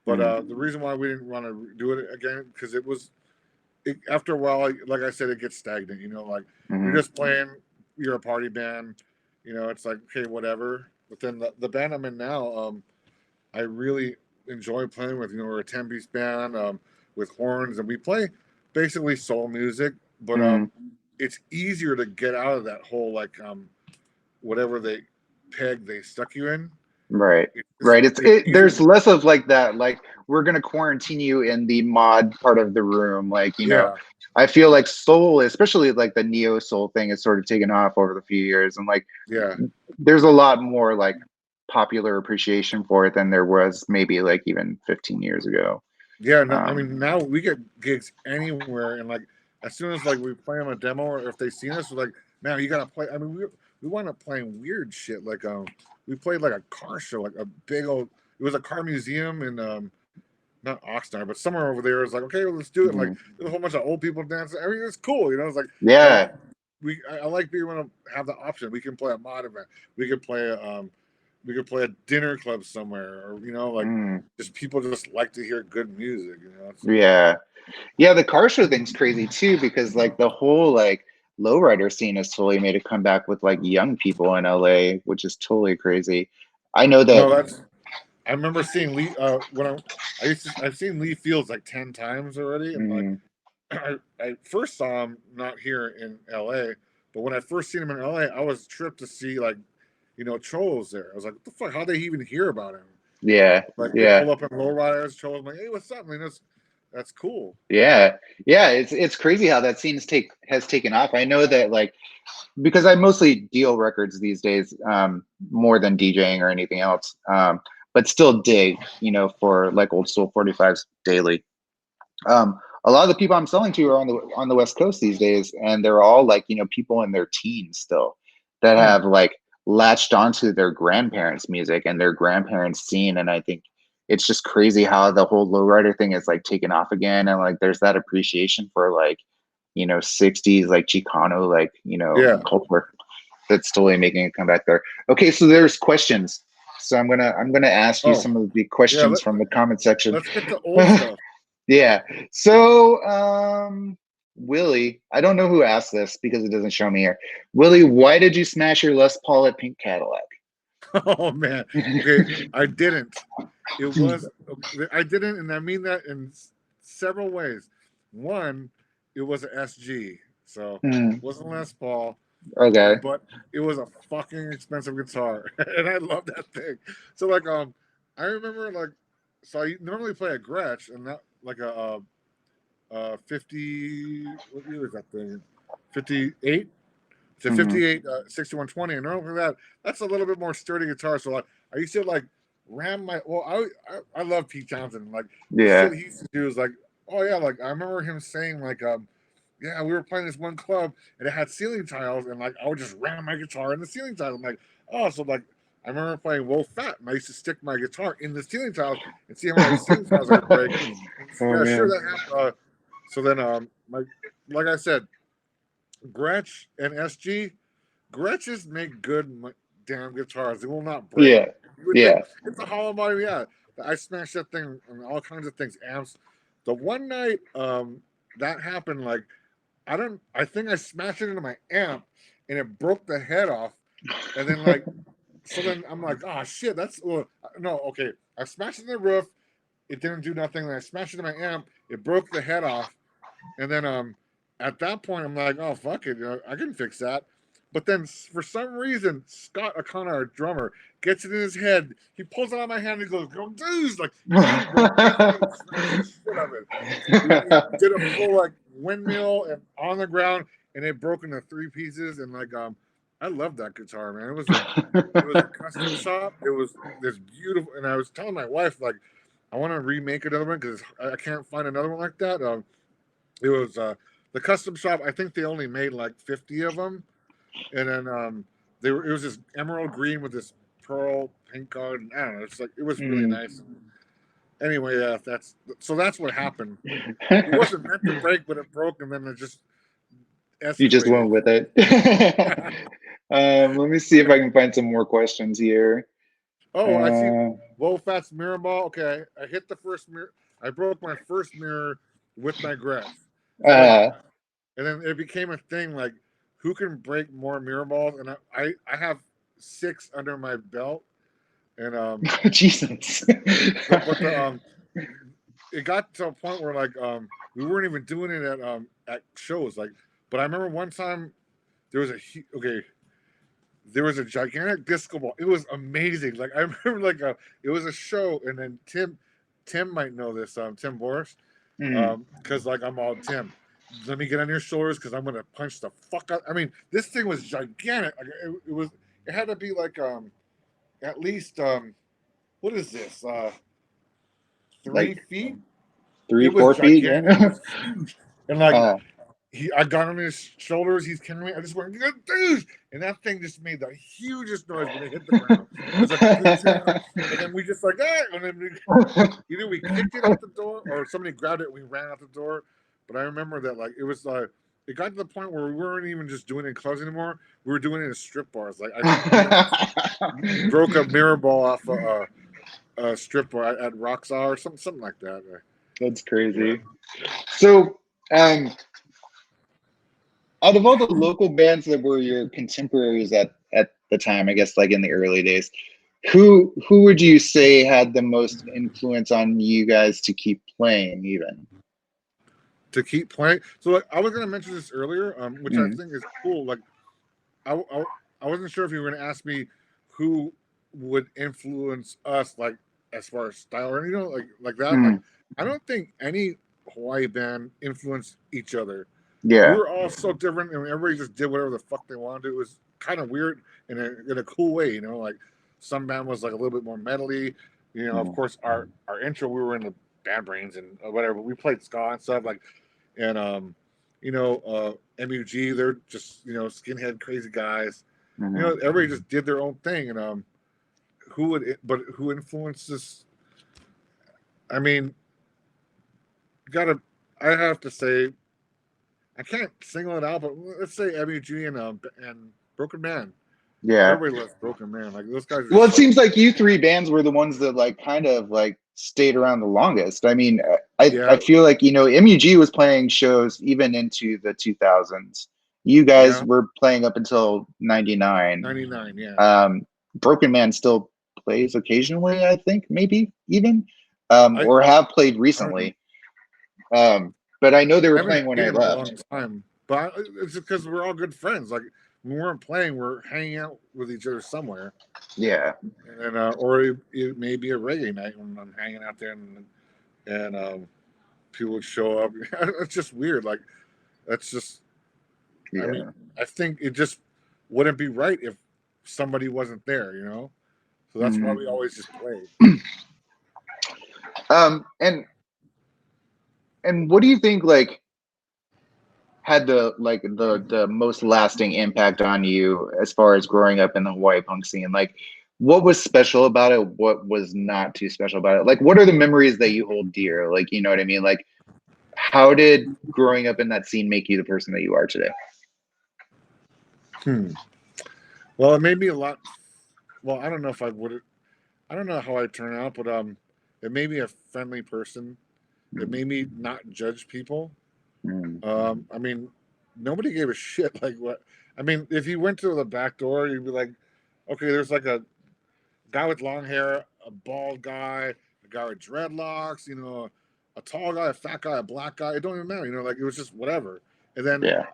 But the reason why we didn't want to do it again because after a while, like I said, it gets stagnant. You know, like you're just playing, you're a party band. You know, it's like okay, whatever. But then the band I'm in now, I really enjoy playing with. You know, we're a 10-piece band with horns, and we play basically soul music. But it's easier to get out of that whole like whatever they stuck you in. Right. It's Right. There's easier. less of like that, like we're gonna quarantine you in the mod part of the room. Like, Yeah, I feel like soul, especially like the neo soul thing, has sort of taken off over the few years. And like yeah, there's a lot more like popular appreciation for it than there was maybe like even 15 years ago. yeah. No, I Um, mean, now we get gigs anywhere, and like as soon as like we play them a demo, or if they seen us, we're like, man, you gotta play. I mean, we wind up playing weird shit. Like we played like a car show, like a big old. It was a car museum in not Oxnard, but somewhere over there. It's like, okay, well, let's do it. And like mhm. there's a whole bunch of old people dancing. Everything is cool, you know. It's like I Yeah. I like being able to have the option. We can play a mod event. We could play we could play a dinner club somewhere, or like Mm. just people just like to hear good music. You know, Yeah. Yeah, the car show thing's crazy too because like the whole like lowrider scene has totally made a comeback with like young people in LA, which is totally crazy. I know no, that. that's. I remember seeing Lee when I've seen Lee Fields like 10 times already, and like Mm, I first saw him not here in L.A., but when I first seen him in L.A., I was tripped to see like Cholos there. I was like, what the fuck? How they even hear about him? yeah, Like they yeah, pull up in lowriders, Cholos. I'm like, hey, what's up? I mean, that's cool. yeah, yeah. It's crazy how that scene has taken off. I know that like because I mostly deal records these days, more than DJing or anything else. But still dig, for like old Soul 45s daily. A lot of the people I'm selling to are on the West Coast these days, and they're all like people in their teens still that Hmm. have like latched onto their grandparents' music and their grandparents' scene. And I think it's just crazy how the whole lowrider thing is like taken off again, and like there's that appreciation for like 60s like Chicano like Yeah. culture that's totally making a comeback there. Okay, so there's questions. So I'm gonna ask you Oh, some of the yeah. questions from the comment section. Let's get to old stuff. Yeah. So, Willie, I don't know who asked this because it doesn't show me here. Willie, why did you smash your Les Paul at Pink Cadillac? Oh man. Okay, I didn't. It was I didn't, and I mean that in several ways. One, it was an SG, so Hmm, wasn't Les Paul, okay. but it was a fucking expensive guitar, and I love that thing. So like I remember like so I normally play a Gretsch, and that like a 50 what year is that thing? 58. It's a Hmm, 58 6120, and normally that's a little bit more sturdy guitar. So like I used to like ram my well I love Pete Townsend. Like the yeah. shit he used to do is like oh yeah, like I remember him saying like yeah, we were playing this one club and it had ceiling tiles, and like I would just ram my guitar in the ceiling tiles. I'm like, oh, so like I remember playing Wolf Fat, and I used to stick my guitar in the ceiling tiles and see how many ceiling tiles I could break. Oh Yeah, sure man. that happened. So then my like I said, Gretsch and SG, Gretches make good damn guitars. They will not break. Yeah. You would think Yeah. it's a hollow body. Yeah, I smashed that thing on all kinds of things. Amps. The one night that happened, like I don't. I think I smashed it into my amp, and it broke the head off. And then like, so then I'm like, oh shit, that's no okay. I smashed it in the roof. It didn't do nothing. Then I smashed it in my amp. It broke the head off. And then at that point, I'm like, oh fuck it, I can fix that. But then for some reason, Scott O'Connor, our drummer, gets it in his head. He pulls it out of my hand and he goes, "Go dudes!" Like he made me go crazy and smash the shit out of it. He did a full like windmill and on the ground, and it broke into three pieces. And like I love that guitar, man. It was a custom shop. It was this beautiful, and I was telling my wife like I want to remake another one because I can't find another one like that. It was the custom shop. I think they only made like 50 of them, and then it was this emerald green with this pearl pink card. And I don't know. It's like it was really Hmm. nice. Anyway, yeah, that's what happened. It wasn't meant to break, but it broke, and then it just You just escalated. went with it. Let me see if I can find some more questions here. Oh, I see. Uh, Low fats mirror ball. Okay, I hit the first mirror. I broke my first mirror with my grasp. So like, uh, and then it became a thing. Like, who can break more mirror balls? And I have 6 under my belt. And Jesus. but the it got to a point where like we weren't even doing it at shows. Like, but I remember one time there was a okay. There was a gigantic disco ball. It was amazing. Like I remember, like it was a show, and then Tim might know this. Tim Boris, Mm. because like I'm all Tim. Let me get on your shoulders because I'm gonna punch the fuck out. I mean, this thing was gigantic. Like, it was. It had to be like at least what is this 3 feet? Like 3, It was 4 feet, yeah. gigantic. It was huge, and like uh, I got on his shoulders. He's carrying me. I just went, dude, and that thing just made the hugest noise when it hit the ground. It was like, and then we just like, and then either we kicked it out the door or somebody grabbed it and we ran out the door. But I remember that like it was like it got to the point where we weren't even just doing it in clubs anymore. We were doing it in strip bars. Like I think we broke a mirror ball off a strip bar at Roxar or something like that. That's crazy. Yeah. So, out of all the local bands that were your contemporaries at the time, I guess like in the early days, who would you say had the most influence on you guys to keep playing even? To keep playing. So like, I was going to mention this earlier, which I Mm, think is cool. Like I wasn't sure if you were going to ask me who would influence us, like as far as style or like that. Like mm, I don't think any Hawaii band influenced each other. We yeah. were all so different, and everybody just did whatever the fuck they wanted to. It was kind of weird in a cool way, you know. Like some band was like a little bit more metally, you know. Of Mm, course, our intro we were in the Bad Brains and whatever. We played ska and stuff like, and MUG. They're just skinhead crazy guys. You mhm. know, everybody just did their own thing, and who influences? I mean, gotta. I have to say I can't single it out, but let's say MUG and Broken Man. Yeah. Everybody loves Broken Man. Like those guys are Well, just it like seems like you three bands were the ones that like kind of like stayed around the longest. I mean, I yeah, feel like MUG was playing shows even into the 2000s. You guys yeah, were playing up until 99. 99, yeah. Broken Man still plays occasionally, I think, maybe even, I or have played I don't know. recently. But I know they I were haven't playing when seen I him in a long left. time, but it's because we're all good friends. Like we weren't playing, we're hanging out with each other somewhere, Yeah. and or it may be a reggae night when I'm hanging out there, and people would show up. It's just weird. Like that's just. I mean, Yeah. I think it just wouldn't be right if somebody wasn't there, you know. So that's why Hmm. we always just played. And what do you think like had the most lasting impact on you as far as growing up in the Hawaii punk scene? Like, what was special about it? What was not too special about it? Like, what are the memories that you hold dear? Like, you know what I mean? Like, how did growing up in that scene make you the person that you are today? Hmm. Well, it made me a lot. Well, I don't know if I would. I don't know how I turn out, but it made me a friendly person. It Mm, made me not judge people. mm, I mean, nobody gave a shit. Like what? I mean, if you went to the back door, you'd be like, okay, there's like a guy with long hair, a bald guy, a guy with dreadlocks, a tall guy, a fat guy, a black guy. It don't even matter, like it was just whatever. And then yeah.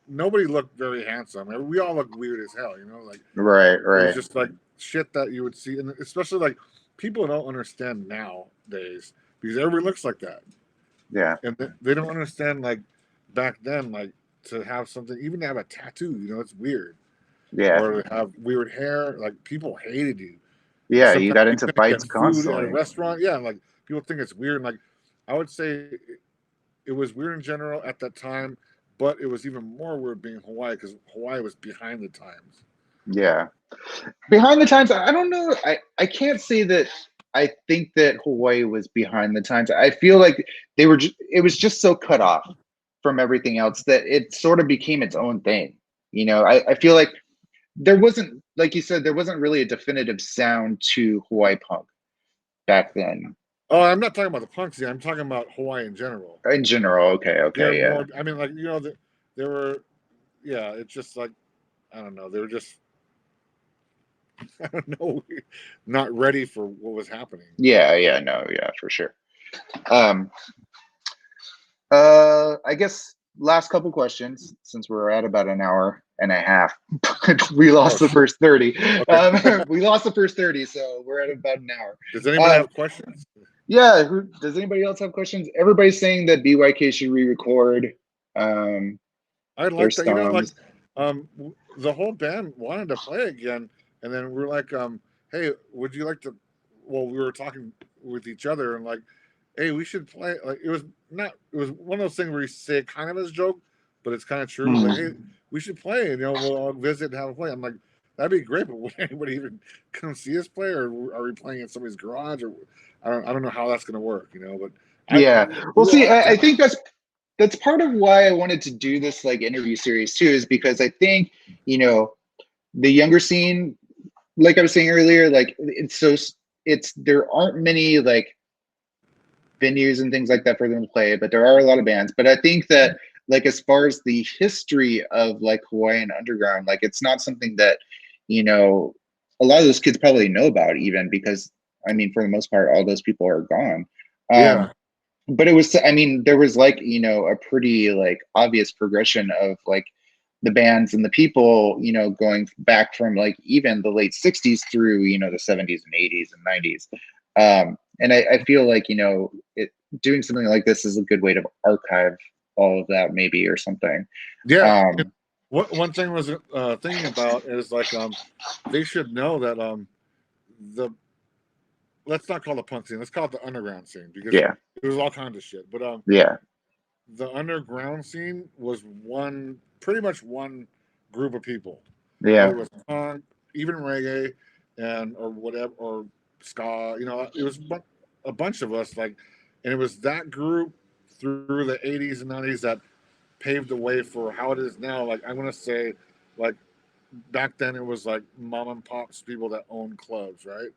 nobody looked very handsome. I mean, we all looked weird as hell, like Right. it was Right. just like shit that you would see, and especially like people don't understand nowadays because everybody looks like that, Yeah. and they don't understand like back then, like to have something, even to have a tattoo, it's weird, Yeah. or to have weird hair. Like people hated you. And Yeah. You sometimes got you into couldn't fights get food at a constantly. restaurant. Yeah, and like people think it's weird. And like I would say it was weird in general at that time, but it was even more weird being Hawaii because Hawaii was behind the times. Yeah. Behind the times, I don't know. I can't say that I think that Hawaii was behind the times. I feel like it was just so cut off from everything else that it sort of became its own thing. I feel like there wasn't, like you said, there wasn't really a definitive sound to Hawaii punk back then. Oh, I'm not talking about the punk scene. I'm talking about Hawaii in general. In general, okay, They're yeah. more. I mean, like they were. Yeah, it's just like I don't know. They were just I don't know, not ready for what was happening. Yeah, no, yeah, for sure. I guess last couple questions, since we're at about an hour and a half. We lost the first 30. Okay. We lost the first 30, so we're at about an hour. Does anybody have questions? Yeah, does anybody else have questions? Everybody's saying that BYK should re-record. I like that. You know, like the whole band wanted to play again, and then we're like, hey, would you like to? Well, we were talking with each other and like, hey, we should play. Like, it was not. It was one of those things where you say it kind of as a joke, but it's kind of true. Like, hey, we should play. You know, we'll all visit and have a play. I'm like, that'd be great, but would anybody even come see us play, or are we playing in somebody's garage? Or I don't know how that's gonna work. You know, but yeah. Well, see, I think that's part of why I wanted to do this like interview series too, is because I think, you know, the younger scene, like I was saying earlier, like there aren't many like venues and things like that for them to play, but there are a lot of bands. But I think that like as far as the history of like Hawaiian underground, like it's not something that, you know, a lot of those kids probably know about, even because I mean, for the most part, all those people are gone. Yeah. But it was, I mean, there was like, you know, a pretty like obvious progression of like the bands and the people, you know, going back from like even the late 60s through, you know, the 70s and 80s and 90s. And I feel like, you know, doing something like this is a good way to archive all of that, maybe, or something. Yeah. One thing I was thinking about is like they should know that the let's not call it punk scene, let's call it the underground scene, because yeah, it was all kinds of shit. But yeah, the underground scene was pretty much one group of people. yeah, Whether it was punk, even reggae, and or whatever, or ska. You know, it was a bunch of us. Like, and it was that group through the '80s and '90s that paved the way for how it is now. Like, I want to say, like back then it was like mom and pops people that owned clubs, right?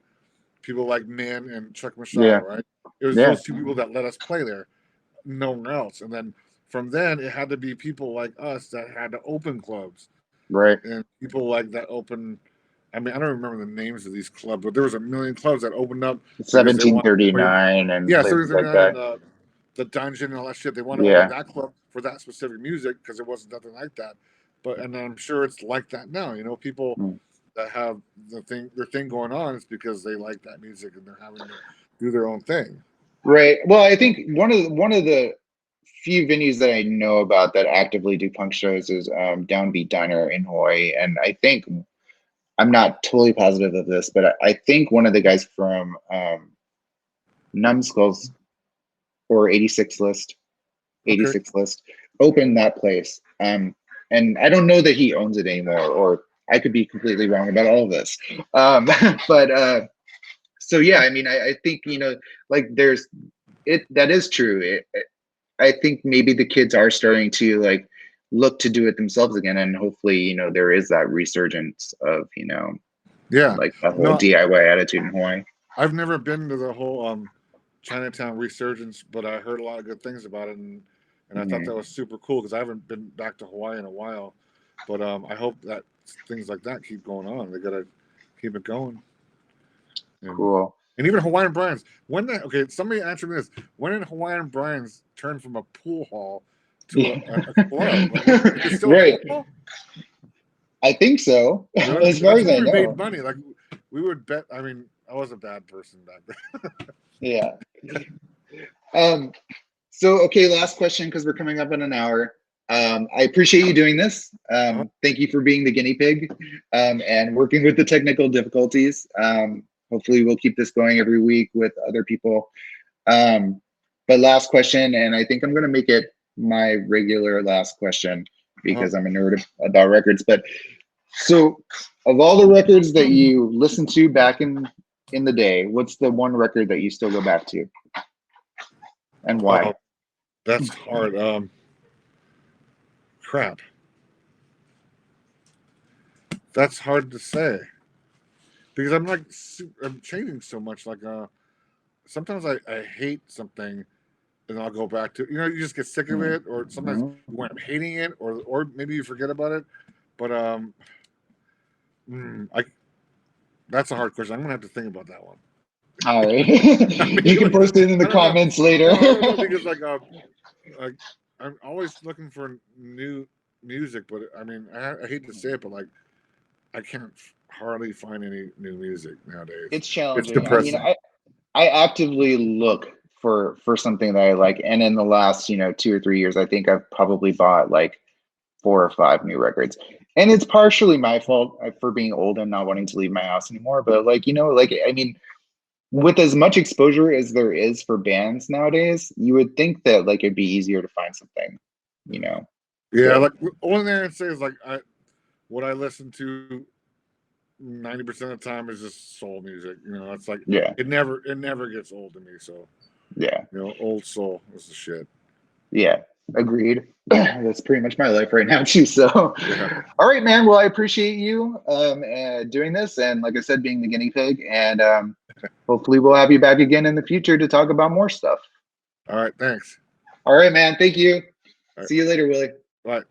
People like Min and Chuck yeah, Machado, right? It was yeah, those two people that let us play there, no one else. And then from then it had to be people like us that had to open clubs, right. and people like that open. I mean, I don't remember the names of these clubs, but there was a million clubs that opened up because they wanted to play. 1739 and Yeah, places like 1739 that. and the dungeon and all that shit. They want to open Yeah, that club for that specific music because there wasn't nothing like that. But and I'm sure it's like that now. You know, people that have their thing going on is because they like that music and they're having to do their own thing. right. Well, I think one of the few venues that I know about that actively do punk shows is Downbeat Diner in Hawaii, and I think I'm not totally positive of this, but I think one of the guys from Numbskulls or 86 List, 86 List opened that place. And I don't know that he owns it anymore, or I could be completely wrong about all of this. But so yeah, I mean, I think, you know, like that is true. I think maybe the kids are starting to like look to do it themselves again, and hopefully, you know, there is that resurgence of, you know, like the whole DIY attitude in Hawaii. I've never been to the whole Chinatown resurgence, but I heard a lot of good things about it, and I thought that was super cool because I haven't been back to Hawaii in a while. But I hope that things like that keep going on. They gotta keep it going. Cool. And even Hawaiian Brian's. Somebody answer me this. When did Hawaiian Brian's turn from a pool hall to a club? Like, is it still right. a pool hall? I think so. Really? As far as I we know. made money. Like, we would bet. I mean, I was a bad person back then. Yeah. So, okay, last question, because we're coming up in an hour. I appreciate you doing this. Thank you for being the guinea pig and working with the technical difficulties. Hopefully we'll keep this going every week with other people. But last question, and I think I'm going to make it my regular last question because I'm a nerd about records. But so of all the records that you listened to back in the day, what's the one record that you still go back to? And why? That's hard. Crap. That's hard to say because I'm like I'm changing so much. Like sometimes I hate something and I'll go back to you just get sick of it, or sometimes you wind up hating it, or maybe you forget about it. But I that's a hard question. I'm gonna have to think about that one. All right, you can post it in the comments later. No, I don't know because like I'm always looking for new music, but I mean I hate to say it, but like I can't hardly find any new music nowadays. It's challenging. It's depressing. I mean, I actively look for something that I like, and in the last 2 or 3 years, I think I've probably bought like 4 or 5 new records, and it's partially my fault for being old and not wanting to leave my house anymore. But like I mean, with as much exposure as there is for bands nowadays, you would think that like it'd be easier to find something, Yeah, so. like only thing I'd say is like what I listen to 90% of the time is just soul music. It's like it never gets old to me. So yeah, old soul is the shit. Yeah, agreed. That's pretty much my life right now too. So, All right, man. Well, I appreciate you doing this, and like I said, being the guinea pig, and hopefully we'll have you back again in the future to talk about more stuff. All right, thanks. All right, man. Thank you. Right. See you later, Willie. Bye.